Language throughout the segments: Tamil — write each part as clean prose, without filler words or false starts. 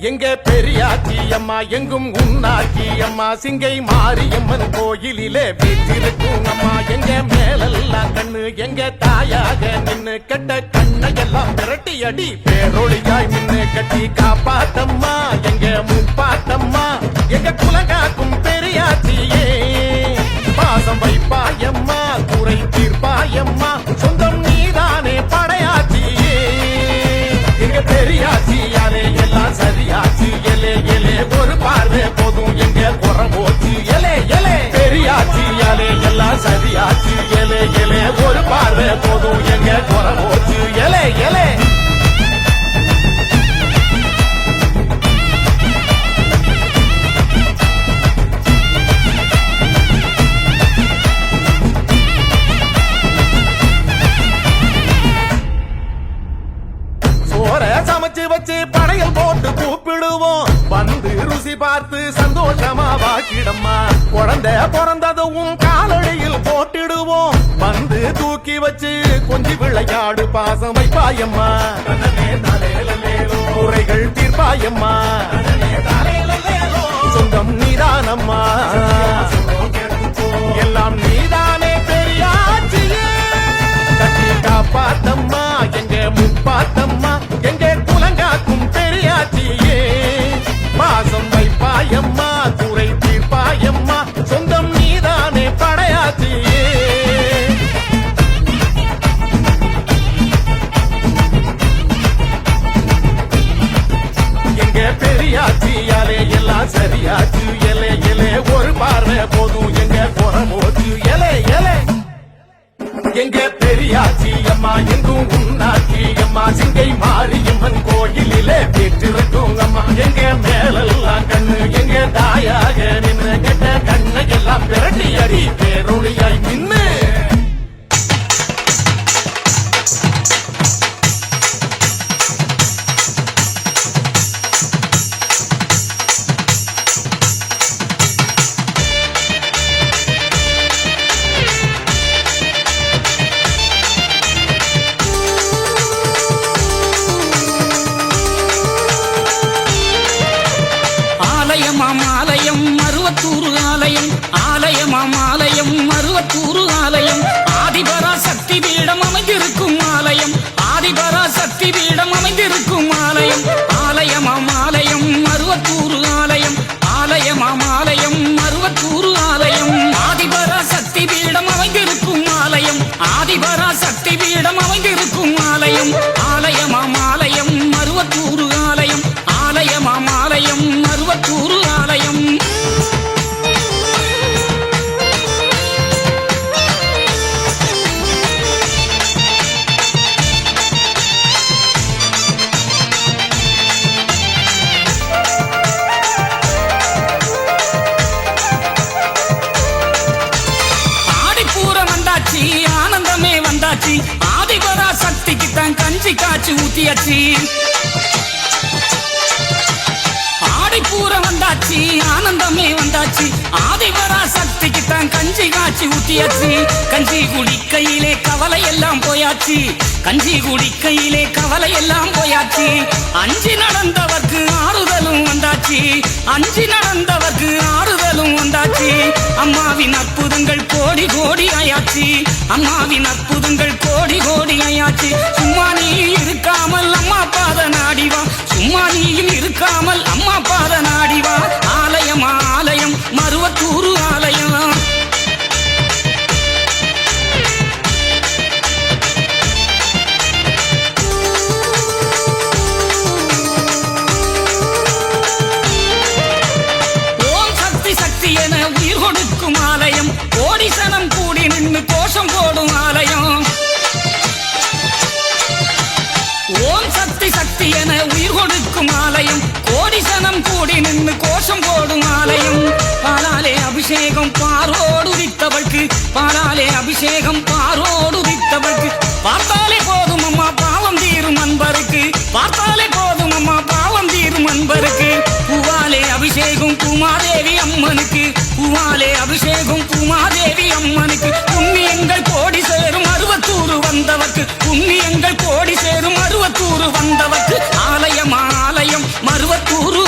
எங்க பெரியாச்சி அம்மா எங்கும் உன்னாச்சி அம்மா சிங்கை மாரியம்மன் கோயிலிலே வீற்றிருக்கும் அம்மா எங்க மேலெல்லாம் கண்ணு எங்க தாயாக நின்னு கெட்ட கண்ணையெல்லாம் விரட்டி அடி பேரொழியாய் நின்னு கட்டி காப்பாத்தம்மா எங்க முப்பாத்தம்மா எங்க குலங்காக்கும் பெரியாச்சியே பாசம் வைப்பாயம்மா குறை தீர்ப்பாயம்மா சொந்தம் நீதானே படையாச்சியே எங்க பெரியாச்சியாலே எல்லாம் சரியாச்சு எலே எலே ஒரு பார்வை போதும் எங்க குறம் போச்சு எலே எலே பெரியாச்சியாலே எல்லாம் சரியாச்சு எலே எலே ஒரு பார்வை போதும் எங்க குறம் போச்சு எலே எலே சமைச்சு வச்சு படையல் போட்டு கூப்பிடுவோம் வந்து ருசி பார்த்து சந்தோஷமா வாக்கிடம்மா குழந்தை பிறந்ததும் காலடியில் போட்டிடுவோம் வந்து தூக்கி வச்சு கொஞ்சி விளையாடு பாசம் வைப்பாயம்மா குறைகள் தீர்ப்பாயம்மா சொந்தம் நீதானம்மா எல்லாம் நீதானே பெரியாச்சியே கட்டி காப்பாத்தம்மா எங்க முப்பாத்தம்மா எங்க குலங்காக்கும் பெரியாச்சியே பாசம் வைப்பாயம்மா குறை தீர்ப்பாயம்மா சொந்தம் நீதானே படையாச்சியே எங்க பெரியாச்சியாலே எல்லாம் சரியாச்சு எலே எலே ஒரு பார்வை போதும் எங்க குறமோச்சு எலே எலே எங்க பெரியாச்சி அம்மா எங்கும் உன்னாச்சி அம்மா சிங்கை மாரியம்மன் கோயிலிலே வீற்றிருக்கும் அம்மா எங்க மேலெல்லாம் கண்ணு எங்க தாயாக நின்று கெட்ட கண்ணை எல்லாம் விரட்டி அடி பேரொழியாய் நின்று மருவத்தூர் ஆலயம் ஆதிபராசக்தி பீடம் அமைந்திருக்கும் ஆலயம் ஆதிபராசக்தி பீடம் அமைந்திருக்கும் ஆலயம் ஆலயமாம் ஆலயம் மருவத்தூர் ஆலயம் ஆலயமாம் ஆலயம் மருவத்தூர் ஆலயம் ஆதிபராசக்தி பீடம் அமைந்திருக்கும் ஆலயம் ஆதிபராசக்தி பீடம் அமைந்திருக்கும் ஆலயம் ஆலயமாம் ஆலயம் மருவத்தூர் ஆலயம் ஆலயமாம் ஆலயம் மருவத்தூர் ஆலயம் ஆனந்தமே வந்தாச்சு ஆதிபராசக்திக்கு தான் கஞ்சி காய்ச்சி ஊத்தியாச்சு ஆடிப்பூர வந்தாச்சு ஆனந்தமே வந்தாச்சு ஆதிபராசக்திக்கு தான் கஞ்சி காய்ச்சி ஊத்தியாச்சு கஞ்சி குடிக்கையிலே கவலை எல்லாம் போயாச்சு கஞ்சி குடிக்கையிலே கவலை எல்லாம் போயாச்சு அஞ்சி நடந்தவர்க்கு ஆறுதலும் வந்தாச்சு அஞ்சி நடந்தவர்க்கு ஆறுதலும் வந்தாச்சு அம்மாவின் அற்புதங்கள் கோடி கோடி ஆயாச்சு அம்மாவின் அற்புதங்கள் கோடி கோடி ஆயாச்சு சும்மா நீ இருக்காமல் அம்மா பாத நாடிவா சும்மா நீயும் இருக்காமல் அம்மா பாத நாடிவா ஆலயம் ஆலயம் மருவத்தூர் ஆலயம் கொடுக்கும் ஆலயம் கோடி சனம் கூடி நின்று கோஷம் போடும் ஆலயம் ஓம் சக்தி சக்தி என உயிர் கொடுக்கும் ஆலயம் கோடி சனம் கூடி நின்று கோஷம் போடும் ஆலயம் பாலாலே அபிஷேகம் பாரோடு வித்தவൾക്ക് பாலாலே அபிஷேகம் பாரோடு வித்தவൾക്ക് பார்த்தாலே போதும் அம்மா பாவம் தீரும் அன்பருக்கு பார்த்தாலே போதும் அம்மா பாவம் தீரும் அன்பருக்கு பூவாலே அபிஷேகம் பூமாதேவி அம்மனுக்கு பூவாலே அபிஷேகம் பூமாதேவி அம்மனுக்கு புண்ணியங்கள் கோடி சேரும் மருவத்தூர் வந்தவர்க்கு புண்ணியங்கள் கோடி சேரும் மருவத்தூர் வந்தவர்க்கு ஆலயம் ஆலயம் மருவத்தூர்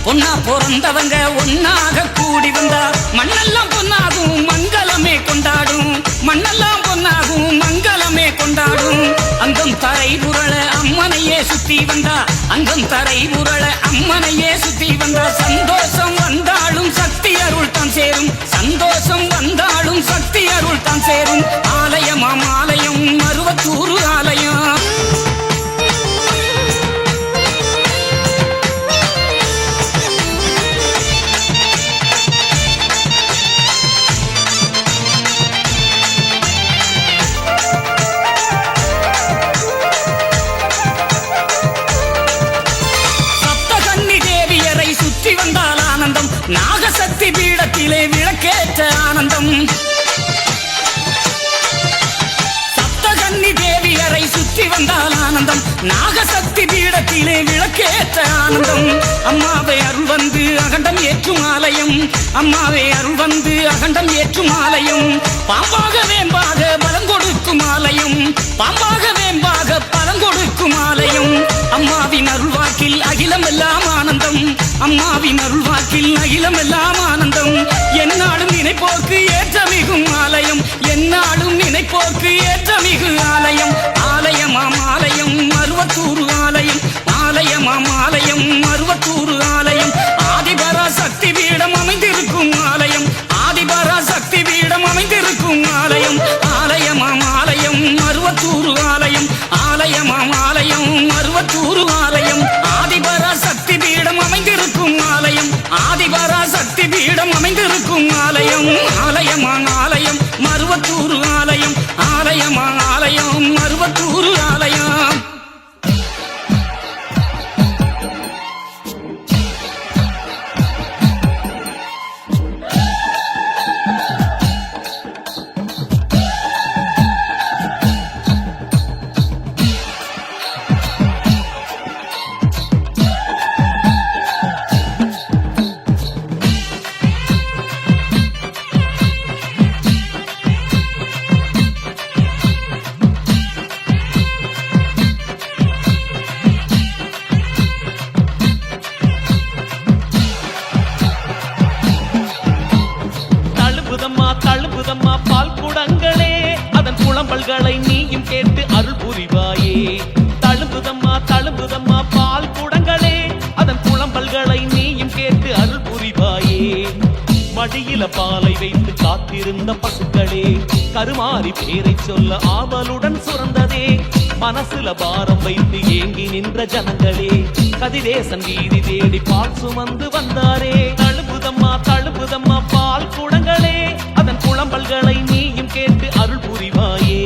பொன்னா பிறந்தவங்க ஒன்னாக கூடி வந்தா மண்ணெல்லாம் பொன்னாகும் மங்களமே கொண்டாடும், மண்ணெல்லாம் பொன்னாகும் மங்களமே கொண்டாடும். அங்கம் தரை உருள அம்மனையே சுத்தி வந்தா, அங்கம் தரை உருள அம்மனையே சுத்தி வந்தா. சந்தோஷம் வந்தாலும் சக்தி அருள் தான் சேரும், சந்தோஷம் வந்தாலும் சக்தி அருள் தான் சேரும். ஆலயமாம் ஆலயம் மருவத்தூர் ஆலயம். நாகசக்தி பீடத்திலே விளக்கேற்ற ஆனந்தம், சப்தகன்னி தேவியரை சுற்றி வந்தால் ஆனந்தம். நாகசக்தி பீடத்திலே விளக்கேற்ற ஆனந்தம். அம்மாவை அருள் வந்து அகண்டம் ஏற்றும் ஆலயம், அம்மாவை அருள் வந்து அகண்டம் ஏற்றும் ஆலயம். பாம்பாக வேம்பாக பலம் கொடுக்கும் ஆலயம், பாம்பாக வேம்பாக பலம் கொடுக்கும் ஆலயம். அம்மாவின் அருள்வாக்கில் அகிலம் எல்லாம் ஆனந்தம், அம்மாவின் அருள்வாக்கில் அகிலம் எல்லாம் ஆனந்தம். என்னாலும் நினைப்போக்கு ஏற்றமிகும் ஆலயம், என்னாலும் நினைப்போக்கு ஏற்றமிகு ஆலயம். ஆலயமாம் ஆலயம் மருவத்தூர் ஆலயம், ஆலயமாம் ஆலயம் மருவத்தூர் ஆலயம். ஆதிபரா சக்தி பீடம் அமைந்திருக்கும் ஆலயம், ஆதிபரா சக்தி பீடம் அமைந்திருக்கும் ஆலயம். ஆலயமாம் ஆலயம் மருவத்தூர் ஆலயம், ஆலயமாம் ஆலயம் மருவத்தூர் ஆலயம். ஆதிபரா சக்தி பீடம் அமைந்திருக்கும் ஆலயம், ஆதிபரா சக்தி பீடம் அமைந்திருக்கும் ஆலயம். ஆலயமாம் ஆலயம் மருவத்தூர் ஆலயம், ஆலயமாம் ஆலயம் மருவத்தூர் ஆலயம். தழும்புதம்மா பால் குடங்களே, அதன் புலம்பல்களை நீயும் கேட்டு அருள் புரிவாயே. தழும்புதம்மா பால் குடங்களே, அதன் புலம்பல்களை நீயும் கேட்டு அருள் புரிவாயே. மடியில பாலை வைத்து காத்திருந்த பசுக்களே, கருமாறி பேரை சொல்ல ஆவலுடன் சுரந்ததே. மனசுல பாரம் வைத்து ஏங்கி நின்ற ஜனங்களே, கதிரேசன் வீதி தேடி பால் சுமந்து வந்தாரே. தழும்புதம்மா பால் குடங்களே, அதன் புலம்பல்களை நீயும் கேட்டு அருள் புரிவாயே.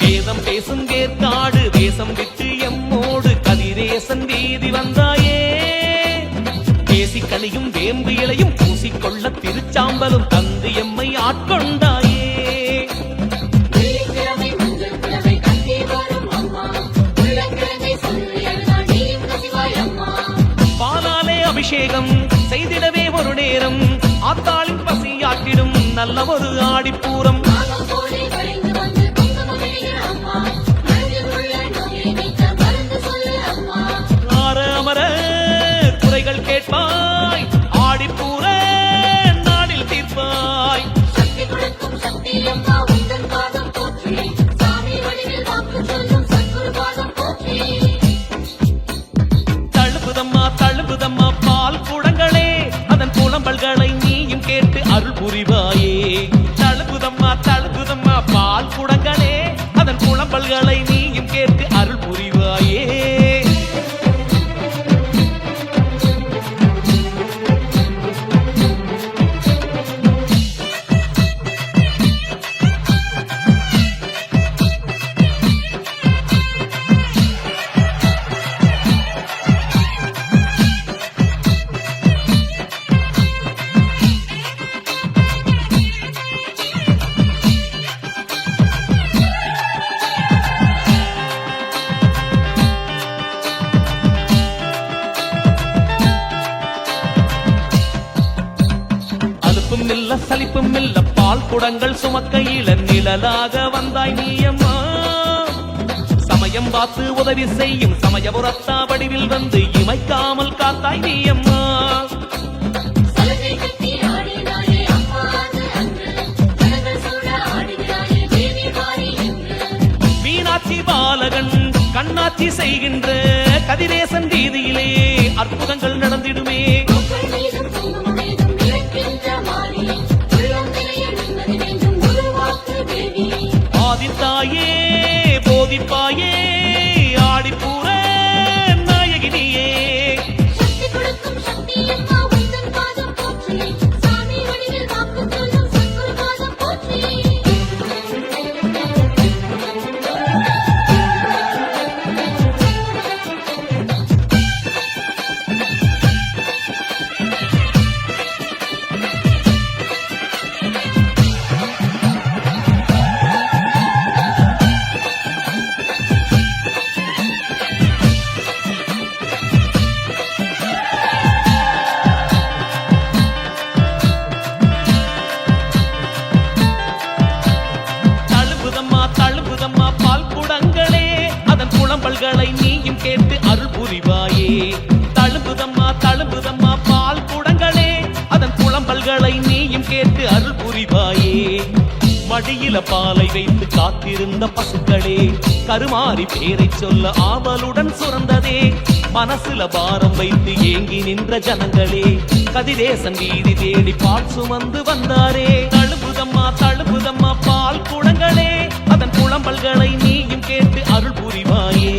வேதம் பேசும் கேற்காடு தேசம் விட்டு எம்மோடு கதிரேசன் வீதி வந்தாயே. பேசிக்கலியும் வேம்பு இலையும் பூசிக்கொள்ள திருச்சாம்பலும் தந்து எம்மை ஆட்கொண்டாயே. பாலாலே அபிஷேகம் செய்திடவே ஒரு நேரம், ஆத்தாளின் பசியாக்கிடும் நல்ல ஒரு ஆடிப்பூரம். ஆர அமர குறைகள் கேட்பாய், ஆடிப்பூர நாடில் தீர்ப்பாய். தழும்புதம்மா பால் குடங்களே, அதன் புலம்பல்களை நீயும் கேட்டு அருள் புரிவாயே. தழும்புதம்மா பால் குடங்களே, அதன் புலம்பல்களை நீயும் கேட்டு அருள் புரிவாயே. சலிப்பும் இல்ல பால் குடங்கள் சுமக்கையில நிழலாக வந்தாய் நீயம்மா. சமய சமயம் பார்த்து உதவி செய்யும் சமயபுரத்தா வடிவில் வந்து இமைக்காமல் காத்தாய் நீ அம்மா சலகை கட்டி ஆடினாயே அம்மா அன்று ஜனங்கள் சூழ ஆடுகிறாயே தேவி மாறி என்று மீனாட்சி பாலகன் கண்ணாட்சி செய்கின்ற கதிரேசன் வீதியிலே அற்புதங்கள் நடந்திடுமே மக்கள் மீதும் குங்குமம் மீதும் நிலைக்கின்ற மாறி உள்ளம் நிறைய நிம்மதி வேண்டும் உருவாக்கு தேவி ஆதித்தாயே போதிப்பாயே ஆடிப்பூர நாயகினியே சக்தி கொடுக்கும் சக்தி அம்மா உந்தன் பாதம் போற்றி சாமி வடிவில் வாக்கு சொல்லும் சத்குரு பாதம் போற்றி தழும்புதம்மா பால் குடங்களே அதன் புலம்பல்களை நீயும் கேட்டு அருள் புரிவாயே தழும்புதம்மா பால் குடங்களே அதன் புலம்பல்களை நீயும் கேட்டு அருள் புரிவாயே மடியில பாலை வைத்து காத்திருந்த பசுக்களே கருமாறி பேரை சொல்ல ஆவலுடன் சுரந்ததே மனசுல பாரம் வைத்து ஏங்கி நின்ற ஜனங்களே கதிரேசன் வீதி தேடி பால் சுமந்து வந்தாரே தழும்புதம்மா பால் குடங்களே அதன் புலம்பல்களை நீயும் கேட்டு அருள் புரிவாயே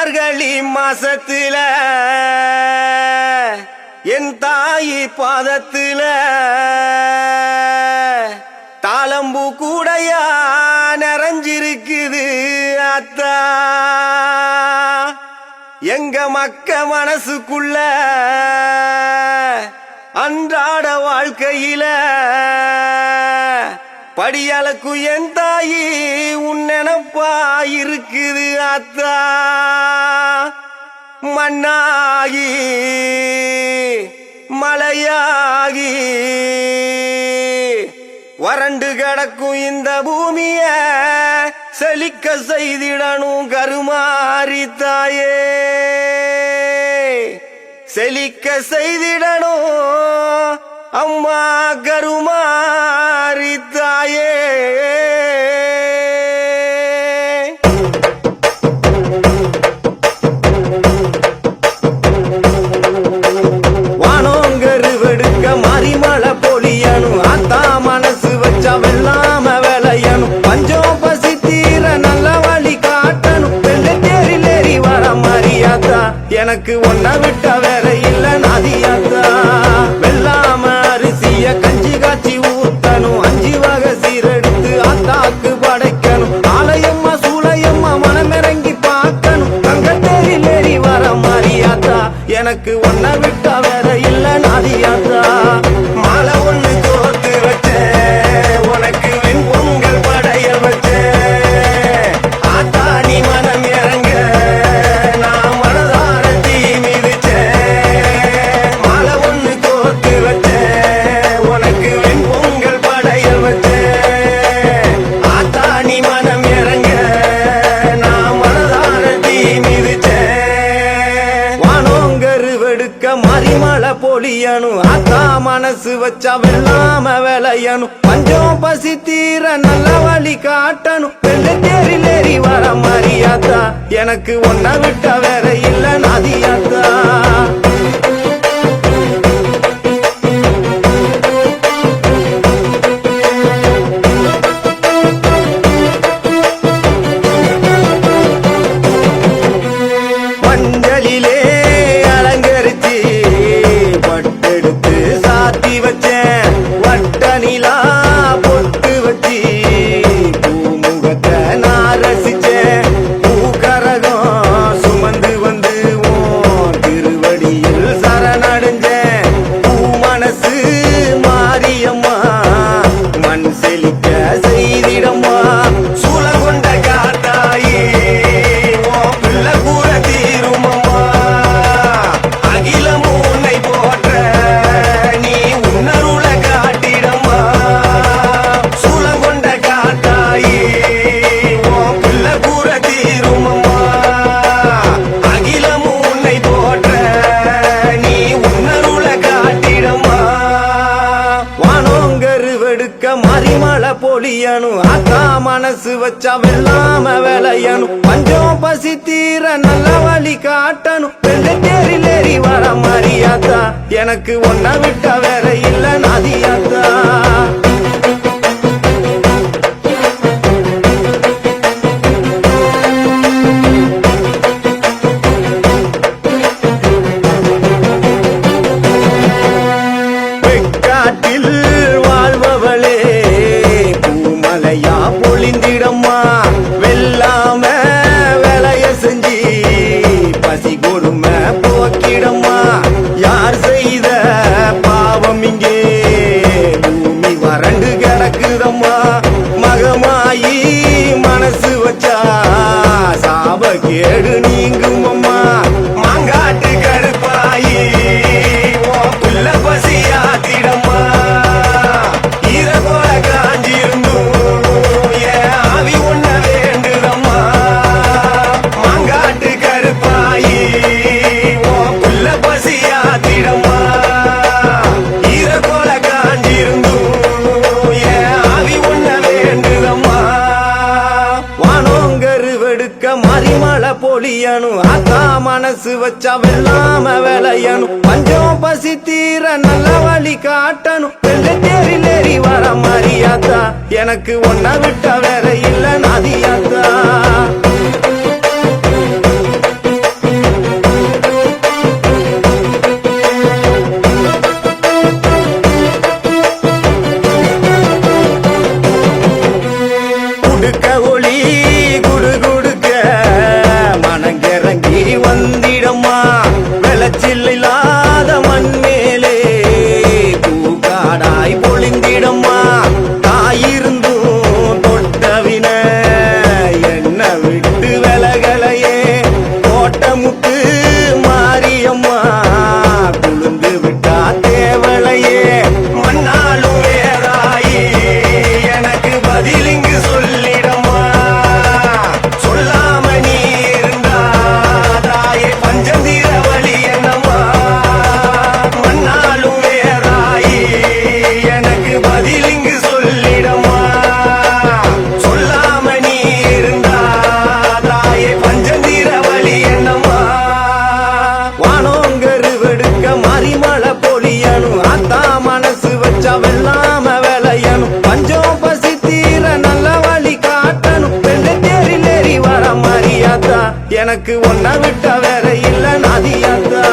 மார்கழி மாசத்துல என் தாயி பாதத்துல தாளம்பூ கூடையா நிறைஞ்சிருக்குது அத்தா எங்க மக்க மனசுக்குள்ள அன்றாட வாழ்க்கையில படியளக்கு என் தாயி உன் நினப்பா இருக்குது அத்தா மண்ணாகி மலையாகி வறண்டு கிடக்கும் இந்த பூமிய செழிக்க செய்திடணும் கருமாரி தாயே செழிக்க செய்திடணும் அம்மா கருமாரி தாயே வானோங்கருவெடுக்க மாரிமலை பொழியணும் ஆத்தா மனசு வச்சா வெள்ளாம விளையணும் பஞ்சம் பசி தீர நல்ல வழி காட்டணும் வெள்ள தேரிலேறி வர மாரியாத்தா எனக்கு ஒன்ன விட்ட வேற இல்ல நாதியாத்தா வெள்ளாம அரிசிய கஞ்சி காய்ச்சி ஊத்தணும் 5 வகை சீரெடுத்து ஆத்தாக்கு படைக்கணும் ஆலயம்மா சூளையம்மா மனமிறங்கி பார்க்கணும் தங்கத்தேரிலேறி வர மாரியாத்தா எனக்கு ஒன்ன விட்ட வேற இல்ல நாதியாத்தா மாலை ஒண்ணு கோர்த்து வச்சேன் உனக்கு வெண்பொங்கல் படைய வச்சேன் ஆத்தா நீ மனம் இறங்க நான் மனதார தீ மிதிச்சேன் மாலை ஒண்ணு கோர்த்து வச்சேன் உனக்கு வெண்பொங்கல் படைய வச்சேன் ஆத்தா நீ மனம் இறங்க நான் மனதார தீ மிதிச்சேன் வானோங்கருவெடுக்க மரிமலை பொழியணும் ஆத்தா மனசு வச்சா வெள்ளாம விளையணும் பஞ்சம் பசி தீர நல்ல வழி காட்டணும் வெள்ள தேரிலேறி வர மாரியாத்தா எனக்கு ஒன்ன விட்ட வேற இல்ல நாதியாத்தா மஞ்சளிலே அலங்கரிச்சு பட்டெடுத்து சாத்தி வச்சேன் வட்ட நிலா பொட்டு வச்சு பூமுகத்தை நான் ரசிச்சேன் பூக்கரகம் சுமந்து வந்து உன் திருவடியில் சரணடைஞ்சேன் பூ மனசு மாரியம்மா மண் செழிக்க செய்திடம்மா சூழகொண்ட காத்தாயி உன் பிள்ளை கூற தீருமம்மா அகிலம் உன்னை போற்ற நீ உன்னருள காட்டிடம்மா சூழகொண்ட காத்தாயி உன் பிள்ளை கூற தீருமம்மா அகிலம் உன்னை போற்ற நீ உன்னருள காட்டிடம்மா வானோங்கருவெடுக்க மரிமலை பொழியணும் ஆத்தா மனசு வச்சா வெள்ளாம விளையணும் பஞ்சம் பசி தீர நல்ல வழி காட்டணும் வெள்ள தேரிலேறி வர மாரியாத்தா எனக்கு ஒன்ன விட்ட வேற இல்ல நாதியாத்தா வெக்காட்டில் வாழ்பவளே பூமலையா பொழிந்திடம்மா வெள்ளாம விளைய செஞ்சு பசி கொடுமை போக்கிடம்மா யார் செய்த பாவம் இங்கே பூமி வறண்டு கிடக்குதம்மா மகமாயி மனசு வச்சா சாப கேடு நீங்குமம்மா மாங்காட்டு கருப்பாயி உன் புள்ள பசியாத்திடம்மா இத போல காஞ்சிருந்தும் என் ஆவி உன்ன வேண்டுதம்மா மாங்காட்டு கருப்பாயி உன் புள்ள பசியாத்திடம்மா இத போல காஞ்சிருந்தும் என் ஆவி உன்ன வேண்டுதம்மா வானோங்கருவெடுக்க மரிமலை பொழியணும் ஆத்தா மனசு வச்சா வெள்ளாம விளையணும் பஞ்சம் பசி தீர நல்ல வழி காட்டணும் வெள்ள தேரிலேறி வர மாரியாத்தா எனக்கு ஒன்ன விட்ட வேற இல்ல நாதியாத்தா எனக்கு ஒன்ன விட்ட வேற இல்ல நாதியாத்தா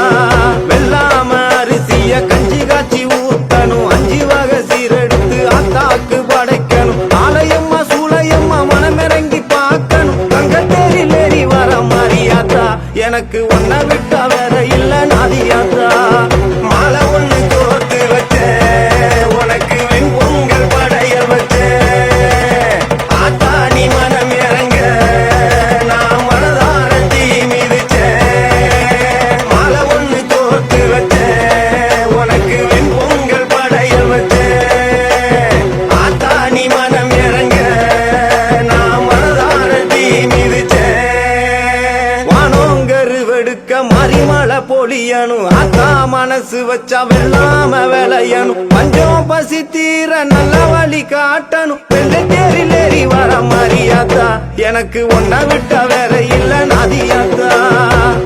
வெள்ளாம அரிசிய கஞ்சி காய்ச்சி ஊத்தணும் 5 வகை சீரெடுத்து ஆத்தாக்கு படைக்கணும் ஆலயம்மா சூளையம்மா மனமிறங்கி பார்க்கணும் தங்கத்தேரில் ஏறி வர மாறியாத்தா எனக்கு ஒன்ன விட்ட வேற இல்ல நாதியாத்தா மாலை ஒண்ணு கோர்த்து வச்சேன் உனக்கு வெண்பொங்கல் படைய வச்சேன் ஆத்தா நீ மனம் இறங்க நான் மனதார தீ மிதிச்சேன் மாலை ஒண்ணு கோர்த்து வச்சேன் உனக்கு வெண்பொங்கல் படைய வச்சேன் ஆத்தா நீ மனம் இறங்க நான் மனதார தீ மிதிச்சேன் வானோங்கரு வெடுக்க மறிமலை பொழியணும் ஆத்தா மனசு வச்சா வெள்ளாம விளையணும் பஞ்சம் பசி தீர நல்ல வழி காட்டணும் வெள்ளை தேரில் ஏறி வர மாறியாத்தா எனக்கு ஒன்ன விட்ட வேற இல்ல நாதியாத்தா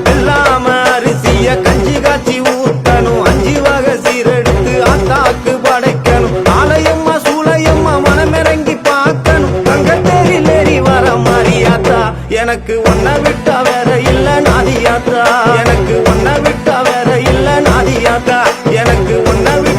வெள்ளாம அரிசிய கஞ்சி காய்ச்சி ஊத்தணும் 5 வகை சீரெடுத்து ஆத்தாக்கு படைக்கணும் ஆலயம்மா சூளையம்மா மனமிறங்கி பார்க்கணும் தங்கத்தேரில் ஏறி வர மாறியாத்தா எனக்கு ஒன்ன விட்ட வேற இல்ல நாதியாத்தா எனக்கு ஒன்ன விட்ட வேற இல்ல நாதியாத்தா எனக்கு ஒன்ன விட்ட